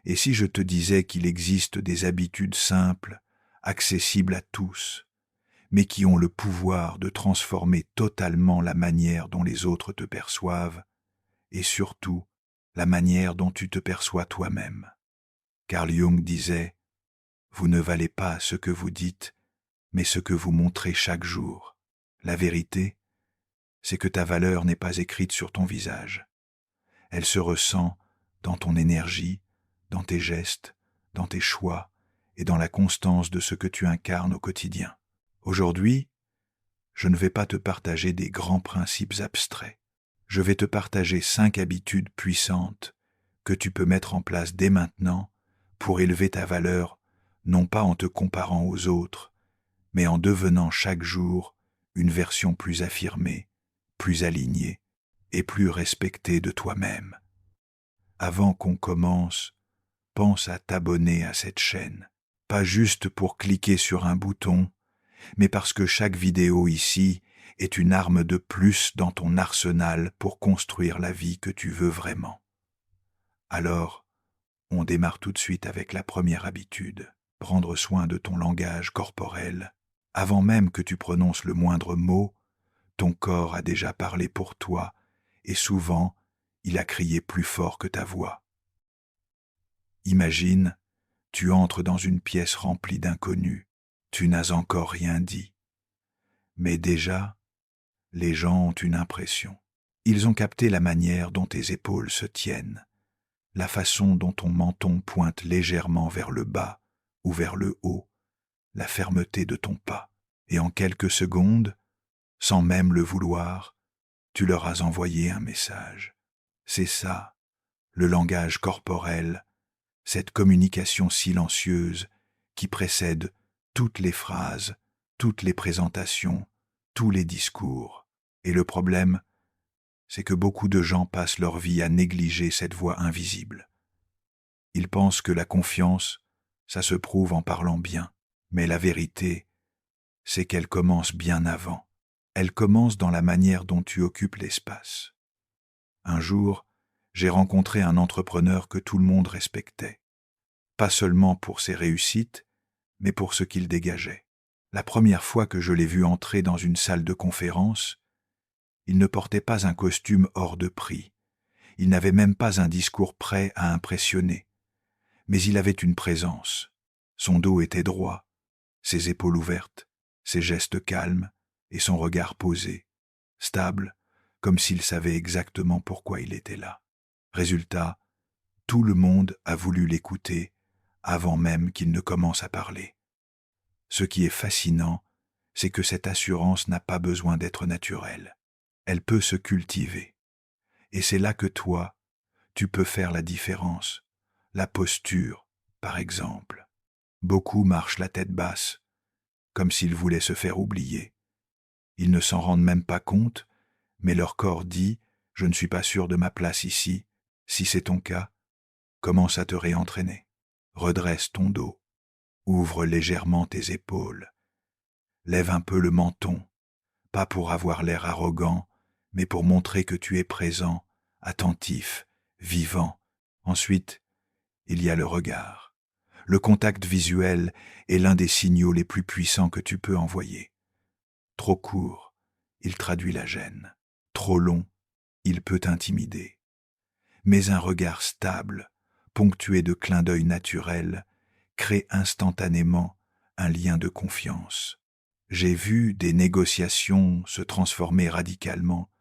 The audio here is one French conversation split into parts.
Et si je te disais qu'il existe des habitudes simples, accessibles à tous, mais qui ont le pouvoir de transformer totalement la manière dont les autres te perçoivent, et surtout la manière dont tu te perçois toi-même. Carl Jung disait « Vous ne valez pas ce que vous dites, mais ce que vous montrez chaque jour. La vérité, c'est que ta valeur n'est pas écrite sur ton visage. Elle se ressent dans ton énergie, dans tes gestes, dans tes choix et dans la constance de ce que tu incarnes au quotidien. Aujourd'hui, je ne vais pas te partager des grands principes abstraits. Je vais te partager 5 habitudes puissantes que tu peux mettre en place dès maintenant pour élever ta valeur, non pas en te comparant aux autres, mais en devenant chaque jour une version plus affirmée, plus alignée et plus respectée de toi-même. Avant qu'on commence, pense à t'abonner à cette chaîne, pas juste pour cliquer sur un bouton, mais parce que chaque vidéo ici est une arme de plus dans ton arsenal pour construire la vie que tu veux vraiment. Alors, on démarre tout de suite avec la première habitude, prendre soin de ton langage corporel. Avant même que tu prononces le moindre mot, ton corps a déjà parlé pour toi, et souvent, il a crié plus fort que ta voix. Imagine, tu entres dans une pièce remplie d'inconnus, tu n'as encore rien dit. Mais déjà, les gens ont une impression. Ils ont capté la manière dont tes épaules se tiennent, la façon dont ton menton pointe légèrement vers le bas ou vers le haut, la fermeté de ton pas. Et en quelques secondes, sans même le vouloir, tu leur as envoyé un message. C'est ça, le langage corporel, cette communication silencieuse qui précède toutes les phrases, toutes les présentations, tous les discours. Et le problème, c'est que beaucoup de gens passent leur vie à négliger cette voix invisible. Ils pensent que la confiance, ça se prouve en parlant bien, mais la vérité, c'est qu'elle commence bien avant. Elle commence dans la manière dont tu occupes l'espace. Un jour, j'ai rencontré un entrepreneur que tout le monde respectait, pas seulement pour ses réussites, mais pour ce qu'il dégageait. La première fois que je l'ai vu entrer dans une salle de conférence, il ne portait pas un costume hors de prix, il n'avait même pas un discours prêt à impressionner, mais il avait une présence. Son dos était droit, ses épaules ouvertes, ses gestes calmes et son regard posé, stable, comme s'il savait exactement pourquoi il était là. Résultat, tout le monde a voulu l'écouter avant même qu'il ne commence à parler. Ce qui est fascinant, c'est que cette assurance n'a pas besoin d'être naturelle. Elle peut se cultiver. Et c'est là que toi, tu peux faire la différence. La posture, par exemple. Beaucoup marchent la tête basse, comme s'ils voulaient se faire oublier. Ils ne s'en rendent même pas compte, mais leur corps dit « Je ne suis pas sûr de ma place ici ». Si c'est ton cas, commence à te réentraîner. Redresse ton dos. Ouvre légèrement tes épaules. Lève un peu le menton, pas pour avoir l'air arrogant, mais pour montrer que tu es présent, attentif, vivant. Ensuite, il y a le regard. Le contact visuel est l'un des signaux les plus puissants que tu peux envoyer. Trop court, il traduit la gêne. Trop long, il peut intimider. Mais un regard stable, ponctué de clins d'œil naturels, crée instantanément un lien de confiance. J'ai vu des négociations se transformer radicalement,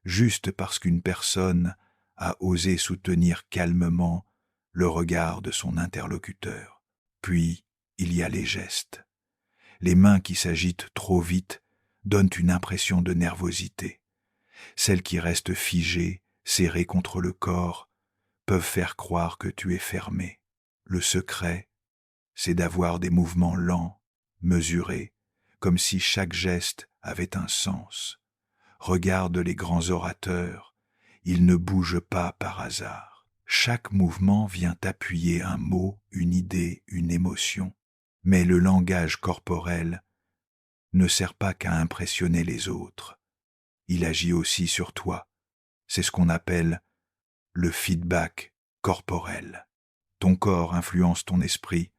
juste parce qu'une personne a osé soutenir calmement le regard de son interlocuteur. Puis, il y a les gestes. Les mains qui s'agitent trop vite donnent une impression de nervosité. Celles qui restent figées, serrées contre le corps, peuvent faire croire que tu es fermé. Le secret, c'est d'avoir des mouvements lents, mesurés, comme si chaque geste avait un sens. Regarde les grands orateurs, ils ne bougent pas par hasard. Chaque mouvement vient appuyer un mot, une idée, une émotion. Mais le langage corporel ne sert pas qu'à impressionner les autres. Il agit aussi sur toi. C'est ce qu'on appelle le feedback corporel. Ton corps influence ton esprit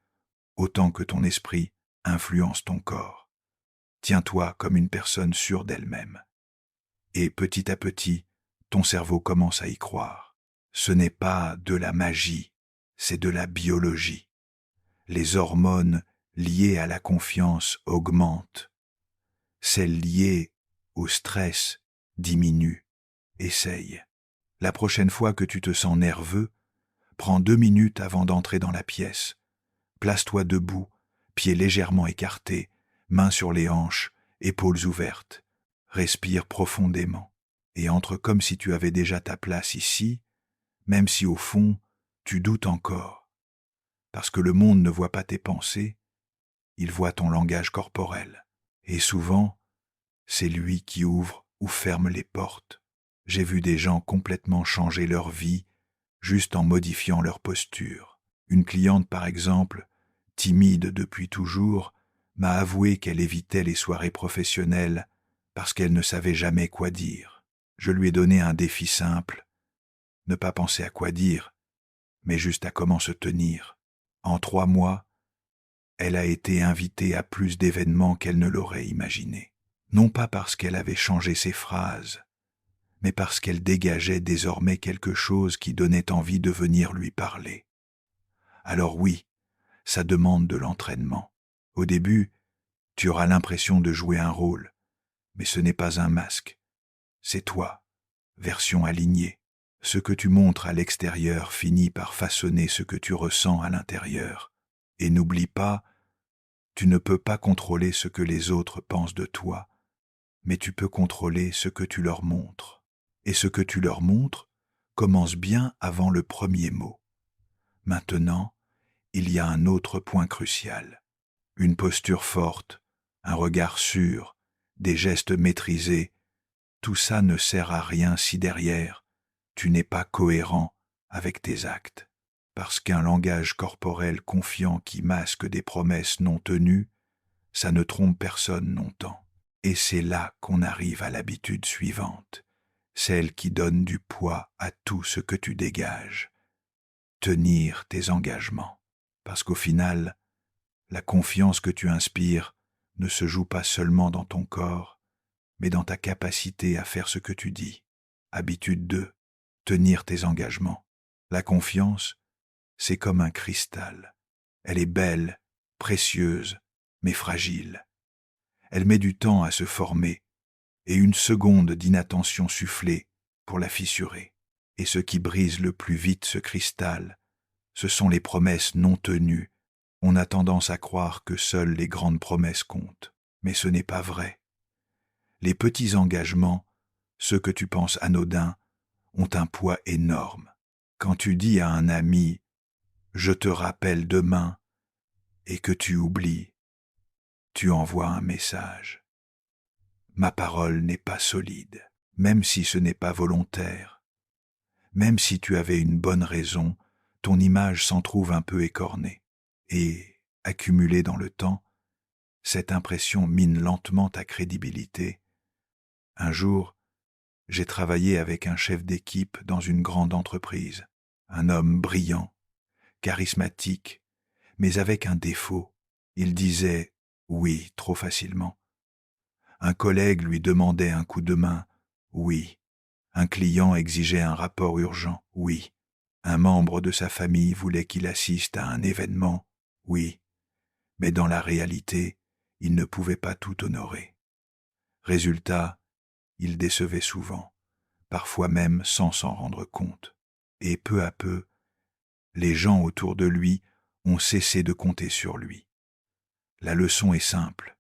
autant que ton esprit influence ton corps. Tiens-toi comme une personne sûre d'elle-même. Et petit à petit, ton cerveau commence à y croire. Ce n'est pas de la magie, c'est de la biologie. Les hormones liées à la confiance augmentent. Celles liées au stress diminuent. Essaye. La prochaine fois que tu te sens nerveux, prends 2 minutes avant d'entrer dans la pièce. Place-toi debout, pieds légèrement écartés, mains sur les hanches, épaules ouvertes. Respire profondément et entre comme si tu avais déjà ta place ici, même si au fond, tu doutes encore. Parce que le monde ne voit pas tes pensées, il voit ton langage corporel. Et souvent, c'est lui qui ouvre ou ferme les portes. J'ai vu des gens complètement changer leur vie juste en modifiant leur posture. Une cliente, par exemple, timide depuis toujours, m'a avoué qu'elle évitait les soirées professionnelles parce qu'elle ne savait jamais quoi dire. Je lui ai donné un défi simple, ne pas penser à quoi dire, mais juste à comment se tenir. En 3 mois, elle a été invitée à plus d'événements qu'elle ne l'aurait imaginé. Non pas parce qu'elle avait changé ses phrases, mais parce qu'elle dégageait désormais quelque chose qui donnait envie de venir lui parler. Alors oui, ça demande de l'entraînement. Au début, tu auras l'impression de jouer un rôle, mais ce n'est pas un masque. C'est toi, version alignée. Ce que tu montres à l'extérieur finit par façonner ce que tu ressens à l'intérieur. Et n'oublie pas, tu ne peux pas contrôler ce que les autres pensent de toi, mais tu peux contrôler ce que tu leur montres. Et ce que tu leur montres commence bien avant le premier mot. Maintenant, il y a un autre point crucial. Une posture forte, un regard sûr, des gestes maîtrisés, tout ça ne sert à rien si derrière, tu n'es pas cohérent avec tes actes. Parce qu'un langage corporel confiant qui masque des promesses non tenues, ça ne trompe personne longtemps. Et c'est là qu'on arrive à l'habitude suivante, celle qui donne du poids à tout ce que tu dégages. Tenir tes engagements. Parce qu'au final, la confiance que tu inspires ne se joue pas seulement dans ton corps, mais dans ta capacité à faire ce que tu dis. Habitude 2. Tenir tes engagements. La confiance, c'est comme un cristal. Elle est belle, précieuse, mais fragile. Elle met du temps à se former, et une seconde d'inattention sufflée pour la fissurer. Et ce qui brise le plus vite ce cristal, ce sont les promesses non tenues. On a tendance à croire que seules les grandes promesses comptent, mais ce n'est pas vrai. Les petits engagements, ceux que tu penses anodins, ont un poids énorme. Quand tu dis à un ami « je te rappelle demain » et que tu oublies, tu envoies un message. Ma parole n'est pas solide, même si ce n'est pas volontaire. Même si tu avais une bonne raison, ton image s'en trouve un peu écornée. Et, accumulée dans le temps, cette impression mine lentement ta crédibilité. Un jour, j'ai travaillé avec un chef d'équipe dans une grande entreprise, un homme brillant, charismatique, mais avec un défaut. Il disait « oui » trop facilement. Un collègue lui demandait un coup de main « oui ». Un client exigeait un rapport urgent « oui ». Un membre de sa famille voulait qu'il assiste à un événement « oui ». Mais dans la réalité, il ne pouvait pas tout honorer. Résultat, il décevait souvent, parfois même sans s'en rendre compte. Et peu à peu, les gens autour de lui ont cessé de compter sur lui. La leçon est simple.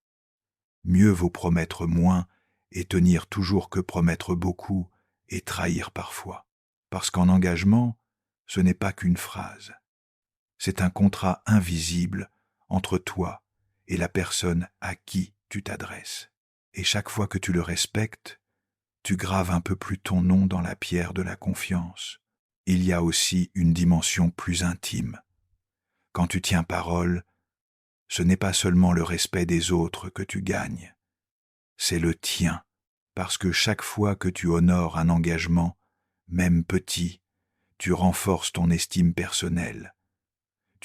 Mieux vaut promettre moins et tenir toujours que promettre beaucoup et trahir parfois. Parce qu'en engagement, ce n'est pas qu'une phrase. C'est un contrat invisible entre toi et la personne à qui tu t'adresses. Et chaque fois que tu le respectes, tu graves un peu plus ton nom dans la pierre de la confiance. Il y a aussi une dimension plus intime. Quand tu tiens parole, ce n'est pas seulement le respect des autres que tu gagnes, c'est le tien, parce que chaque fois que tu honores un engagement, même petit, tu renforces ton estime personnelle,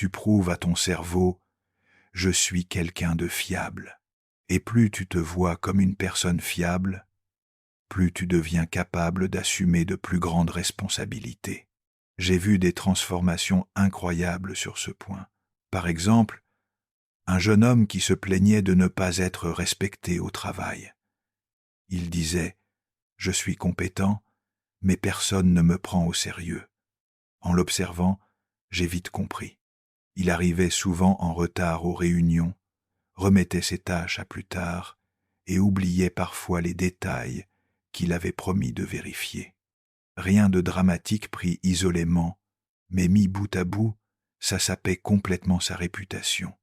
Tu prouves à ton cerveau « je suis quelqu'un de fiable ». Et plus tu te vois comme une personne fiable, plus tu deviens capable d'assumer de plus grandes responsabilités. J'ai vu des transformations incroyables sur ce point. Par exemple, un jeune homme qui se plaignait de ne pas être respecté au travail. Il disait « Je suis compétent, mais personne ne me prend au sérieux ». En l'observant, j'ai vite compris. Il arrivait souvent en retard aux réunions, remettait ses tâches à plus tard et oubliait parfois les détails qu'il avait promis de vérifier. Rien de dramatique pris isolément, mais mis bout à bout, ça sapait complètement sa réputation.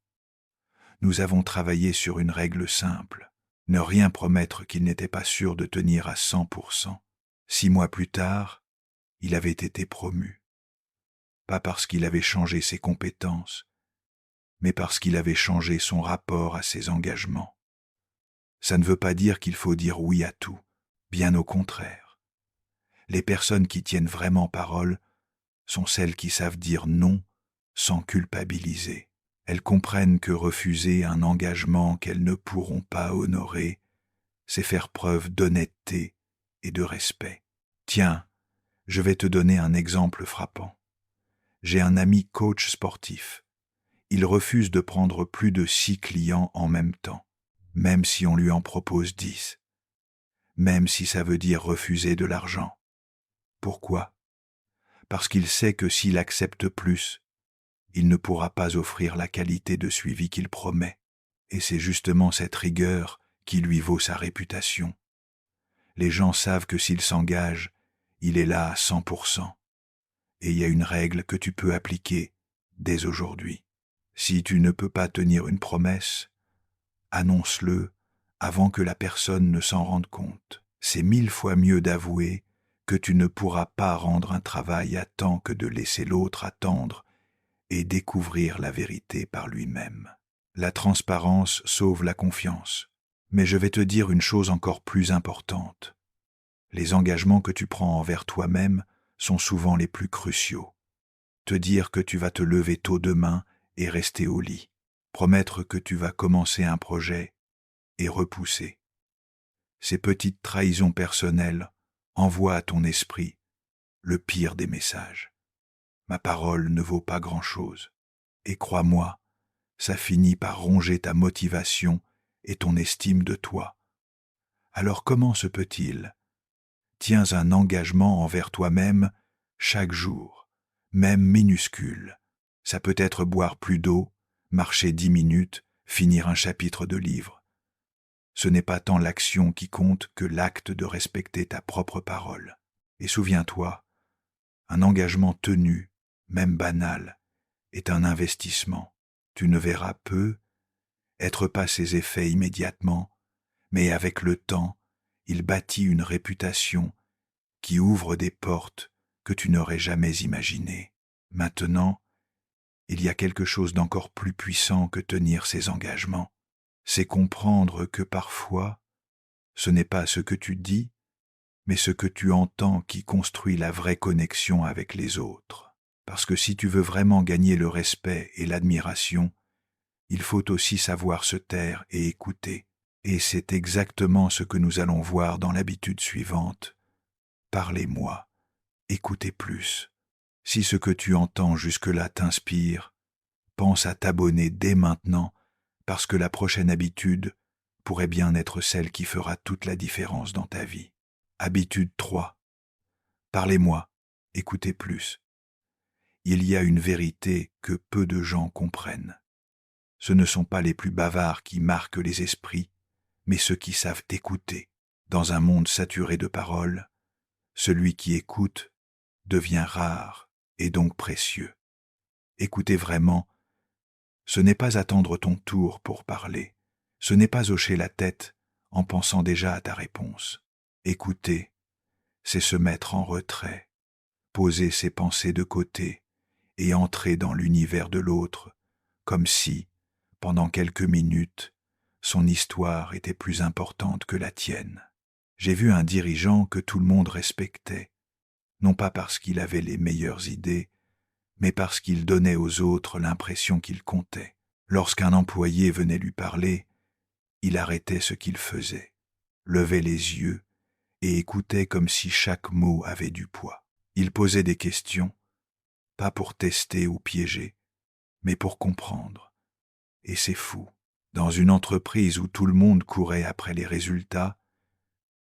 Nous avons travaillé sur une règle simple, ne rien promettre qu'il n'était pas sûr de tenir à 100%. 6 mois plus tard, il avait été promu. Pas parce qu'il avait changé ses compétences, mais parce qu'il avait changé son rapport à ses engagements. Ça ne veut pas dire qu'il faut dire oui à tout, bien au contraire. Les personnes qui tiennent vraiment parole sont celles qui savent dire non sans culpabiliser. Elles comprennent que refuser un engagement qu'elles ne pourront pas honorer, c'est faire preuve d'honnêteté et de respect. Tiens, je vais te donner un exemple frappant. J'ai un ami coach sportif. Il refuse de prendre plus de 6 clients en même temps, même si on lui en propose 10, même si ça veut dire refuser de l'argent. Pourquoi ? Parce qu'il sait que s'il accepte plus, il ne pourra pas offrir la qualité de suivi qu'il promet. Et c'est justement cette rigueur qui lui vaut sa réputation. Les gens savent que s'il s'engage, il est là à 100%. Et il y a une règle que tu peux appliquer dès aujourd'hui. Si tu ne peux pas tenir une promesse, annonce-le avant que la personne ne s'en rende compte. C'est 1000 fois mieux d'avouer que tu ne pourras pas rendre un travail à temps que de laisser l'autre attendre et découvrir la vérité par lui-même. La transparence sauve la confiance. Mais je vais te dire une chose encore plus importante. Les engagements que tu prends envers toi-même sont souvent les plus cruciaux. Te dire que tu vas te lever tôt demain et rester au lit. Promettre que tu vas commencer un projet et repousser. Ces petites trahisons personnelles envoient à ton esprit le pire des messages. Ma parole ne vaut pas grand-chose. Et crois-moi, ça finit par ronger ta motivation et ton estime de toi. Alors comment se peut-il ? Tiens un engagement envers toi-même chaque jour, même minuscule. Ça peut être boire plus d'eau, marcher 10 minutes, finir un chapitre de livre. Ce n'est pas tant l'action qui compte que l'acte de respecter ta propre parole. Et souviens-toi, un engagement tenu, même banal, est un investissement. Tu ne verras peu, être pas ses effets immédiatement, mais avec le temps, il bâtit une réputation qui ouvre des portes que tu n'aurais jamais imaginées. Maintenant, il y a quelque chose d'encore plus puissant que tenir ses engagements. C'est comprendre que parfois, ce n'est pas ce que tu dis, mais ce que tu entends qui construit la vraie connexion avec les autres. Parce que si tu veux vraiment gagner le respect et l'admiration, il faut aussi savoir se taire et écouter. Et c'est exactement ce que nous allons voir dans l'habitude suivante. Parlez-moi, écoutez plus. Si ce que tu entends jusque-là t'inspire, pense à t'abonner dès maintenant, parce que la prochaine habitude pourrait bien être celle qui fera toute la différence dans ta vie. Habitude 3. Parlez-moi, écoutez plus. Il y a une vérité que peu de gens comprennent. Ce ne sont pas les plus bavards qui marquent les esprits, mais ceux qui savent écouter. Dans un monde saturé de paroles, celui qui écoute devient rare et donc précieux. Écouter vraiment, ce n'est pas attendre ton tour pour parler, ce n'est pas hocher la tête en pensant déjà à ta réponse. Écouter, c'est se mettre en retrait, poser ses pensées de côté et entrer dans l'univers de l'autre, comme si, pendant quelques minutes, son histoire était plus importante que la tienne. J'ai vu un dirigeant que tout le monde respectait, non pas parce qu'il avait les meilleures idées, mais parce qu'il donnait aux autres l'impression qu'il comptait. Lorsqu'un employé venait lui parler, il arrêtait ce qu'il faisait, levait les yeux et écoutait comme si chaque mot avait du poids. Il posait des questions, pas pour tester ou piéger, mais pour comprendre. Et c'est fou. Dans une entreprise où tout le monde courait après les résultats,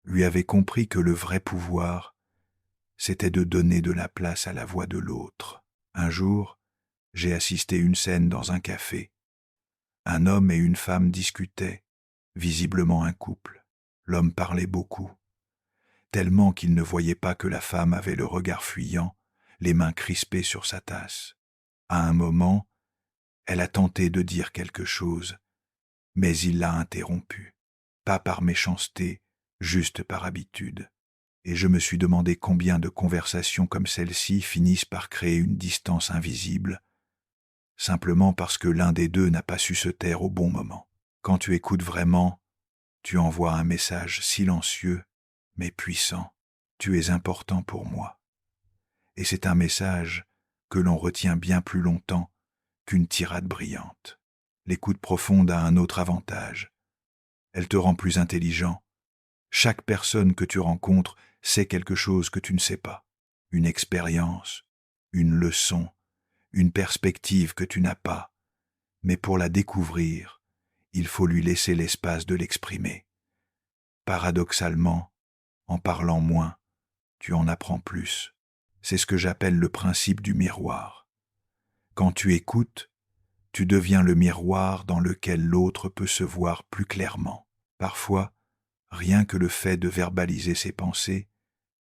lui avait compris que le vrai pouvoir, c'était de donner de la place à la voix de l'autre. Un jour, j'ai assisté une scène dans un café. Un homme et une femme discutaient, visiblement un couple. L'homme parlait beaucoup, tellement qu'il ne voyait pas que la femme avait le regard fuyant, les mains crispées sur sa tasse. À un moment, elle a tenté de dire quelque chose, mais il l'a interrompue, pas par méchanceté, juste par habitude. Et je me suis demandé combien de conversations comme celle-ci finissent par créer une distance invisible, simplement parce que l'un des deux n'a pas su se taire au bon moment. Quand tu écoutes vraiment, tu envoies un message silencieux, mais puissant. Tu es important pour moi. Et c'est un message que l'on retient bien plus longtemps qu'une tirade brillante. L'écoute profonde a un autre avantage. Elle te rend plus intelligent. Chaque personne que tu rencontres sait quelque chose que tu ne sais pas. Une expérience, une leçon, une perspective que tu n'as pas. Mais pour la découvrir, il faut lui laisser l'espace de l'exprimer. Paradoxalement, en parlant moins, tu en apprends plus. C'est ce que j'appelle le principe du miroir. Quand tu écoutes, tu deviens le miroir dans lequel l'autre peut se voir plus clairement. Parfois, rien que le fait de verbaliser ses pensées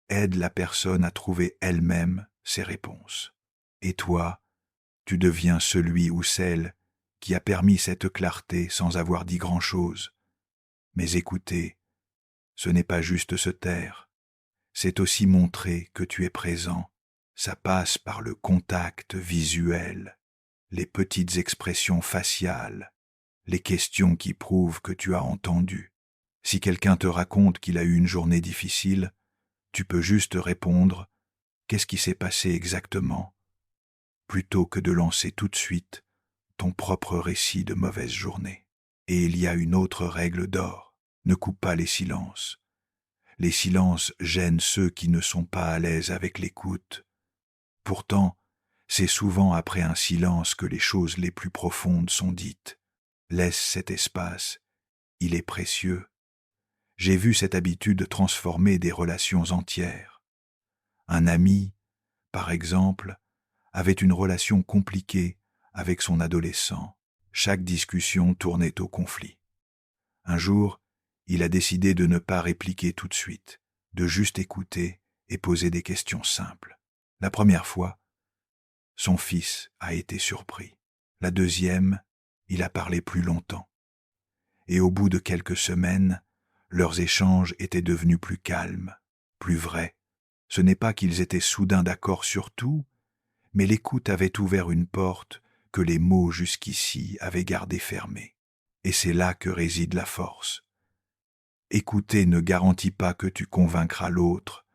aide la personne à trouver elle-même ses réponses. Et toi, tu deviens celui ou celle qui a permis cette clarté sans avoir dit grand-chose. Mais écouter, ce n'est pas juste se taire, c'est aussi montrer que tu es présent. Ça passe par le contact visuel, les petites expressions faciales, les questions qui prouvent que tu as entendu. Si quelqu'un te raconte qu'il a eu une journée difficile, tu peux juste répondre « Qu'est-ce qui s'est passé exactement ?» plutôt que de lancer tout de suite ton propre récit de mauvaise journée. Et il y a une autre règle d'or, ne coupe pas les silences. Les silences gênent ceux qui ne sont pas à l'aise avec l'écoute. Pourtant, c'est souvent après un silence que les choses les plus profondes sont dites. Laisse cet espace, il est précieux. J'ai vu cette habitude transformer des relations entières. Un ami, par exemple, avait une relation compliquée avec son adolescent. Chaque discussion tournait au conflit. Un jour, il a décidé de ne pas répliquer tout de suite, de juste écouter et poser des questions simples. La première fois, son fils a été surpris. La deuxième, il a parlé plus longtemps. Et au bout de quelques semaines, leurs échanges étaient devenus plus calmes, plus vrais. Ce n'est pas qu'ils étaient soudain d'accord sur tout, mais l'écoute avait ouvert une porte que les mots jusqu'ici avaient gardée fermée. Et c'est là que réside la force. Écouter ne garantit pas que tu convaincras l'autre,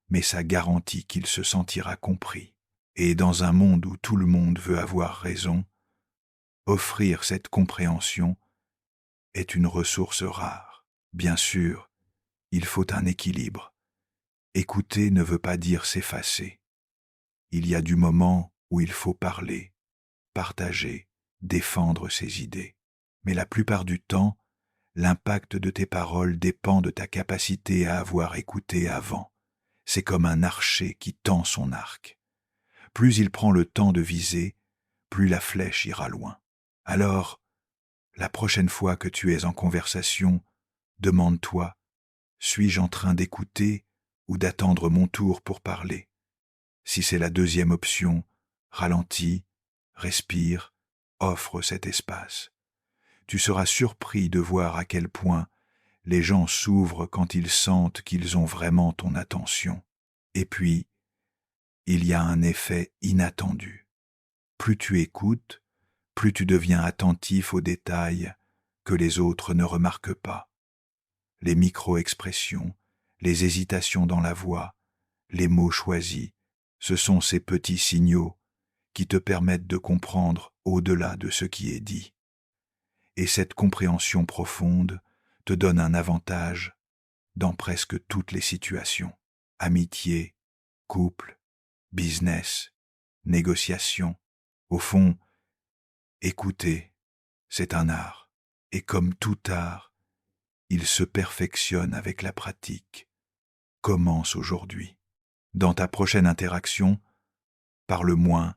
mais ça garantit qu'il se sentira compris. Et dans un monde où tout le monde veut avoir raison, offrir cette compréhension est une ressource rare. Bien sûr, il faut un équilibre. Écouter ne veut pas dire s'effacer. Il y a du moment où il faut parler, partager, défendre ses idées. Mais la plupart du temps, l'impact de tes paroles dépend de ta capacité à avoir écouté avant. C'est comme un archer qui tend son arc. Plus il prend le temps de viser, plus la flèche ira loin. Alors, la prochaine fois que tu es en conversation, demande-toi, suis-je en train d'écouter ou d'attendre mon tour pour parler? Si c'est la deuxième option, ralentis, respire, offre cet espace. Tu seras surpris de voir à quel point les gens s'ouvrent quand ils sentent qu'ils ont vraiment ton attention. Et puis, il y a un effet inattendu. Plus tu écoutes, plus tu deviens attentif aux détails que les autres ne remarquent pas. Les micro-expressions, les hésitations dans la voix, les mots choisis, ce sont ces petits signaux qui te permettent de comprendre au-delà de ce qui est dit. Et cette compréhension profonde te donne un avantage dans presque toutes les situations. Amitié, couple, business, négociation. Au fond, écouter, c'est un art. Et comme tout art, il se perfectionne avec la pratique. Commence aujourd'hui. Dans ta prochaine interaction, parle moins,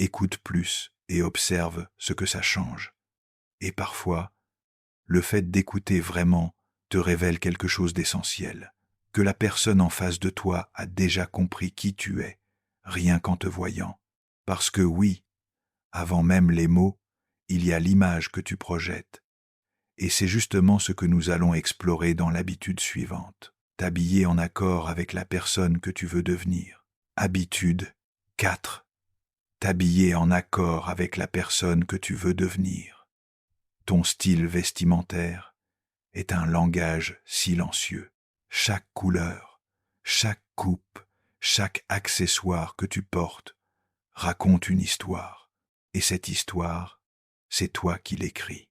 écoute plus et observe ce que ça change. Et parfois, le fait d'écouter vraiment te révèle quelque chose d'essentiel, que la personne en face de toi a déjà compris qui tu es, rien qu'en te voyant. Parce que oui, avant même les mots, il y a l'image que tu projettes. Et c'est justement ce que nous allons explorer dans l'habitude suivante. T'habiller en accord avec la personne que tu veux devenir. Habitude 4. T'habiller en accord avec la personne que tu veux devenir. Ton style vestimentaire est un langage silencieux. Chaque couleur, chaque coupe, chaque accessoire que tu portes raconte une histoire. Et cette histoire, c'est toi qui l'écris.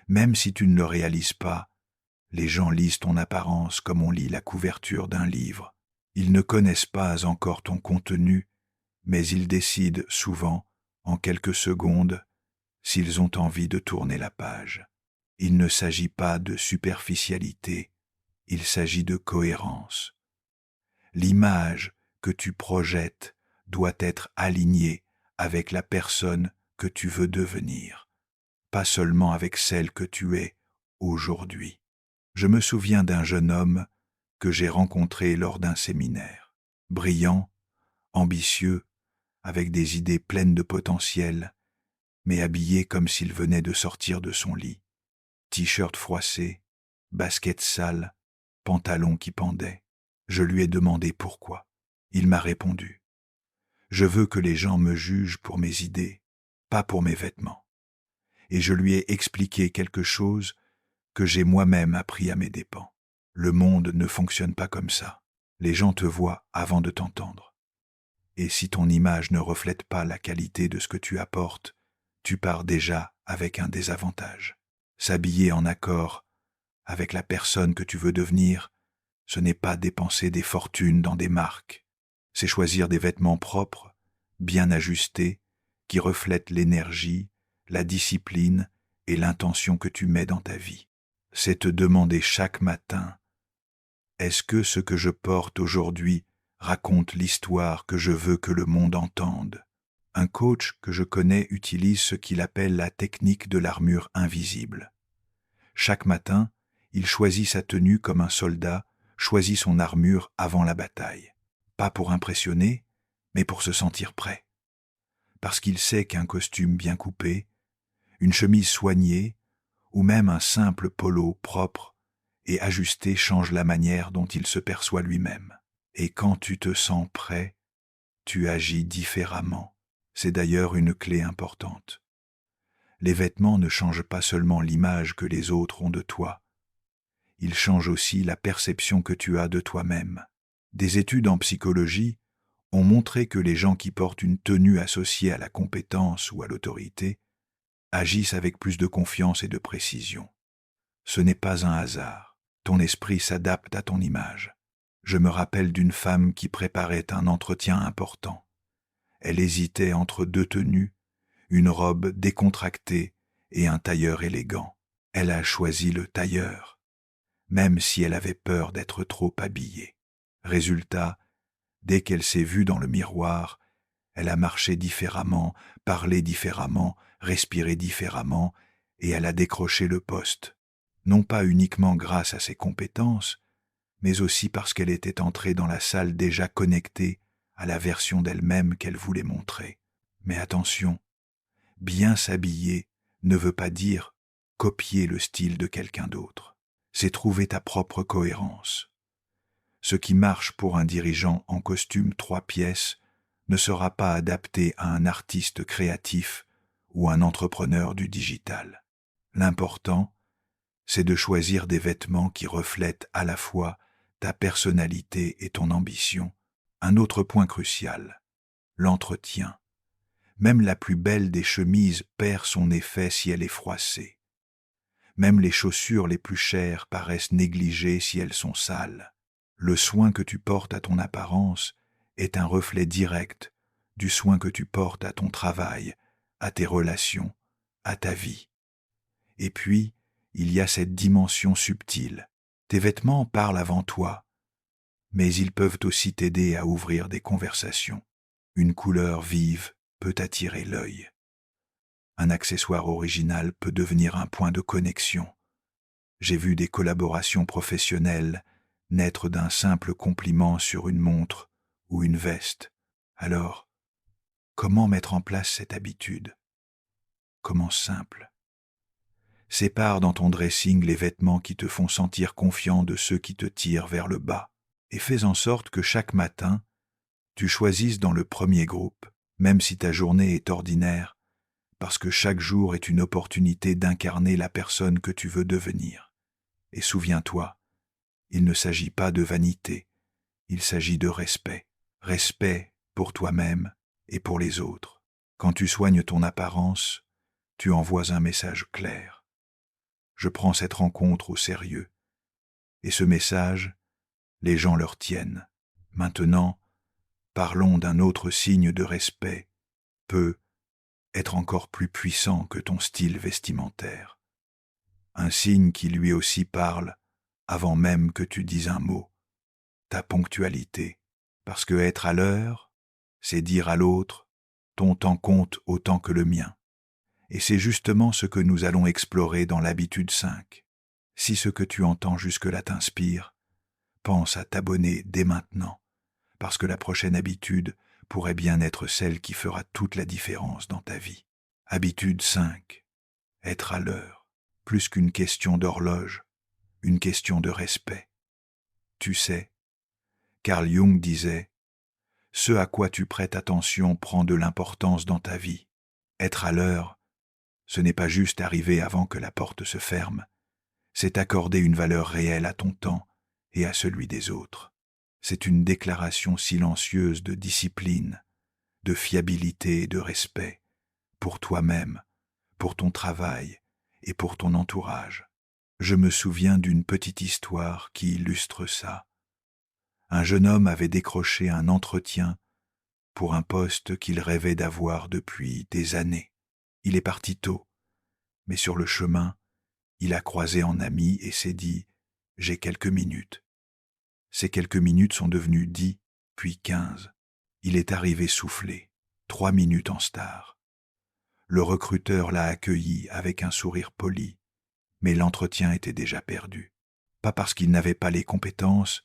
Même si tu ne le réalises pas, les gens lisent ton apparence comme on lit la couverture d'un livre. Ils ne connaissent pas encore ton contenu, mais ils décident souvent, en quelques secondes, s'ils ont envie de tourner la page. Il ne s'agit pas de superficialité, il s'agit de cohérence. L'image que tu projettes doit être alignée avec la personne que tu veux devenir, pas seulement avec celle que tu es aujourd'hui. Je me souviens d'un jeune homme que j'ai rencontré lors d'un séminaire. Brillant, ambitieux, avec des idées pleines de potentiel, mais habillé comme s'il venait de sortir de son lit. T-shirt froissé, baskets sales, pantalon qui pendait. Je lui ai demandé pourquoi. Il m'a répondu: « Je veux que les gens me jugent pour mes idées, pas pour mes vêtements. » Et je lui ai expliqué quelque chose que j'ai moi-même appris à mes dépens. Le monde ne fonctionne pas comme ça. Les gens te voient avant de t'entendre. Et si ton image ne reflète pas la qualité de ce que tu apportes, tu pars déjà avec un désavantage. S'habiller en accord avec la personne que tu veux devenir, ce n'est pas dépenser des fortunes dans des marques. C'est choisir des vêtements propres, bien ajustés, qui reflètent l'énergie, la discipline et l'intention que tu mets dans ta vie. C'est te demander chaque matin: est-ce que ce que je porte aujourd'hui raconte l'histoire que je veux que le monde entende? Un coach que je connais utilise ce qu'il appelle la technique de l'armure invisible. Chaque matin, il choisit sa tenue comme un soldat choisit son armure avant la bataille. Pas pour impressionner, mais pour se sentir prêt. Parce qu'il sait qu'un costume bien coupé, une chemise soignée, ou même un simple polo propre et ajusté change la manière dont il se perçoit lui-même. Et quand tu te sens prêt, tu agis différemment. C'est d'ailleurs une clé importante. Les vêtements ne changent pas seulement l'image que les autres ont de toi, ils changent aussi la perception que tu as de toi-même. Des études en psychologie ont montré que les gens qui portent une tenue associée à la compétence ou à l'autorité agissent avec plus de confiance et de précision. Ce n'est pas un hasard. Ton esprit s'adapte à ton image. Je me rappelle d'une femme qui préparait un entretien important. Elle hésitait entre deux tenues, une robe décontractée et un tailleur élégant. Elle a choisi le tailleur, même si elle avait peur d'être trop habillée. Résultat, dès qu'elle s'est vue dans le miroir, elle a marché différemment, parlé différemment, respiré différemment, et elle a décroché le poste. Non pas uniquement grâce à ses compétences, mais aussi parce qu'elle était entrée dans la salle déjà connectée à la version d'elle-même qu'elle voulait montrer. Mais attention, bien s'habiller ne veut pas dire copier le style de quelqu'un d'autre. C'est trouver ta propre cohérence. Ce qui marche pour un dirigeant en costume 3 pièces ne sera pas adapté à un artiste créatif ou un entrepreneur du digital. L'important, c'est de choisir des vêtements qui reflètent à la fois ta personnalité et ton ambition. Un autre point crucial, l'entretien. Même la plus belle des chemises perd son effet si elle est froissée. Même les chaussures les plus chères paraissent négligées si elles sont sales. Le soin que tu portes à ton apparence est un reflet direct du soin que tu portes à ton travail, à tes relations, à ta vie. Et puis, il y a cette dimension subtile. Tes vêtements parlent avant toi, mais ils peuvent aussi t'aider à ouvrir des conversations. Une couleur vive peut attirer l'œil. Un accessoire original peut devenir un point de connexion. J'ai vu des collaborations professionnelles naître d'un simple compliment sur une montre ou une veste. Alors, comment mettre en place cette habitude? Commence simple. Sépare dans ton dressing les vêtements qui te font sentir confiant de ceux qui te tirent vers le bas, et fais en sorte que chaque matin, tu choisisses dans le premier groupe, même si ta journée est ordinaire, parce que chaque jour est une opportunité d'incarner la personne que tu veux devenir. Et souviens-toi, il ne s'agit pas de vanité, il s'agit de respect. Respect pour toi-même et pour les autres. Quand tu soignes ton apparence, tu envoies un message clair. Je prends cette rencontre au sérieux. Et ce message, les gens le retiennent. Maintenant, parlons d'un autre signe de respect, peut être encore plus puissant que ton style vestimentaire. Un signe qui lui aussi parle avant même que tu dises un mot. Ta ponctualité. Parce que être à l'heure, c'est dire à l'autre, ton temps compte autant que le mien. Et c'est justement ce que nous allons explorer dans l'habitude 5. Si ce que tu entends jusque-là t'inspire, pense à t'abonner dès maintenant, parce que la prochaine habitude pourrait bien être celle qui fera toute la différence dans ta vie. Habitude 5. Être à l'heure, plus qu'une question d'horloge, une question de respect. Tu sais, Carl Jung disait « Ce à quoi tu prêtes attention prend de l'importance dans ta vie. Être à l'heure, ce n'est pas juste arriver avant que la porte se ferme, c'est accorder une valeur réelle à ton temps et à celui des autres. C'est une déclaration silencieuse de discipline, de fiabilité et de respect, pour toi-même, pour ton travail et pour ton entourage. Je me souviens d'une petite histoire qui illustre ça. Un jeune homme avait décroché un entretien pour un poste qu'il rêvait d'avoir depuis des années. Il est parti tôt, mais sur le chemin, il a croisé en ami et s'est dit « J'ai quelques minutes ». Ces quelques minutes sont devenues 10, puis 15. Il est arrivé soufflé, 3 minutes en star. Le recruteur l'a accueilli avec un sourire poli, mais l'entretien était déjà perdu. Pas parce qu'il n'avait pas les compétences,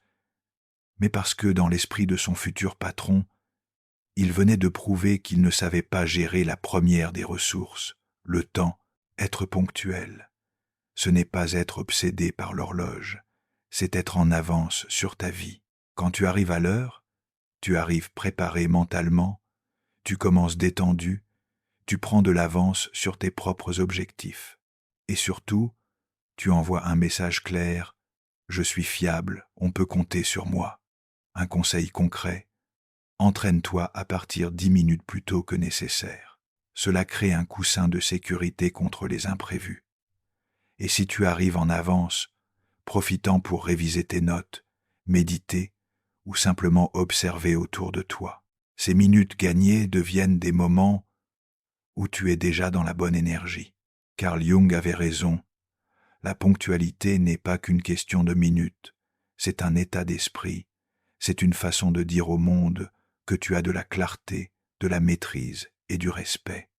mais parce que dans l'esprit de son futur patron, il venait de prouver qu'il ne savait pas gérer la première des ressources, le temps, être ponctuel. Ce n'est pas être obsédé par l'horloge, c'est être en avance sur ta vie. Quand tu arrives à l'heure, tu arrives préparé mentalement, tu commences détendu, tu prends de l'avance sur tes propres objectifs. Et surtout, tu envoies un message clair, je suis fiable, on peut compter sur moi. Un conseil concret, entraîne-toi à partir 10 minutes plus tôt que nécessaire. Cela crée un coussin de sécurité contre les imprévus. Et si tu arrives en avance, profitant pour réviser tes notes, méditer ou simplement observer autour de toi. Ces minutes gagnées deviennent des moments où tu es déjà dans la bonne énergie. Carl Jung avait raison, la ponctualité n'est pas qu'une question de minutes, c'est un état d'esprit, c'est une façon de dire au monde que tu as de la clarté, de la maîtrise et du respect.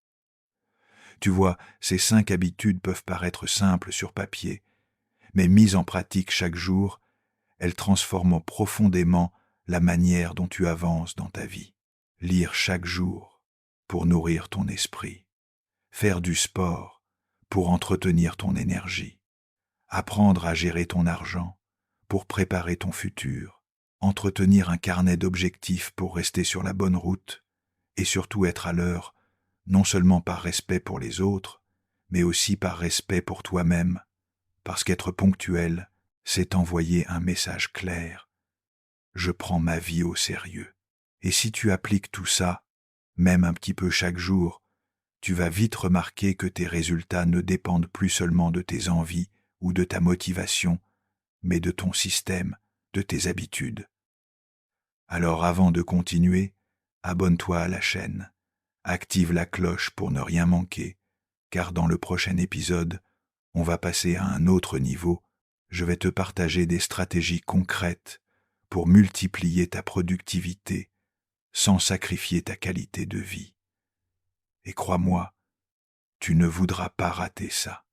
Tu vois, ces 5 habitudes peuvent paraître simples sur papier, mais mises en pratique chaque jour, elles transforment profondément la manière dont tu avances dans ta vie. Lire chaque jour pour nourrir ton esprit. Faire du sport pour entretenir ton énergie. Apprendre à gérer ton argent pour préparer ton futur. Entretenir un carnet d'objectifs pour rester sur la bonne route et surtout être à l'heure, non seulement par respect pour les autres, mais aussi par respect pour toi-même, parce qu'être ponctuel, c'est envoyer un message clair. Je prends ma vie au sérieux. Et si tu appliques tout ça, même un petit peu chaque jour, tu vas vite remarquer que tes résultats ne dépendent plus seulement de tes envies ou de ta motivation, mais de ton système, de tes habitudes. Alors avant de continuer, abonne-toi à la chaîne, active la cloche pour ne rien manquer, car dans le prochain épisode, on va passer à un autre niveau. Je vais te partager des stratégies concrètes pour multiplier ta productivité sans sacrifier ta qualité de vie. Et crois-moi, tu ne voudras pas rater ça.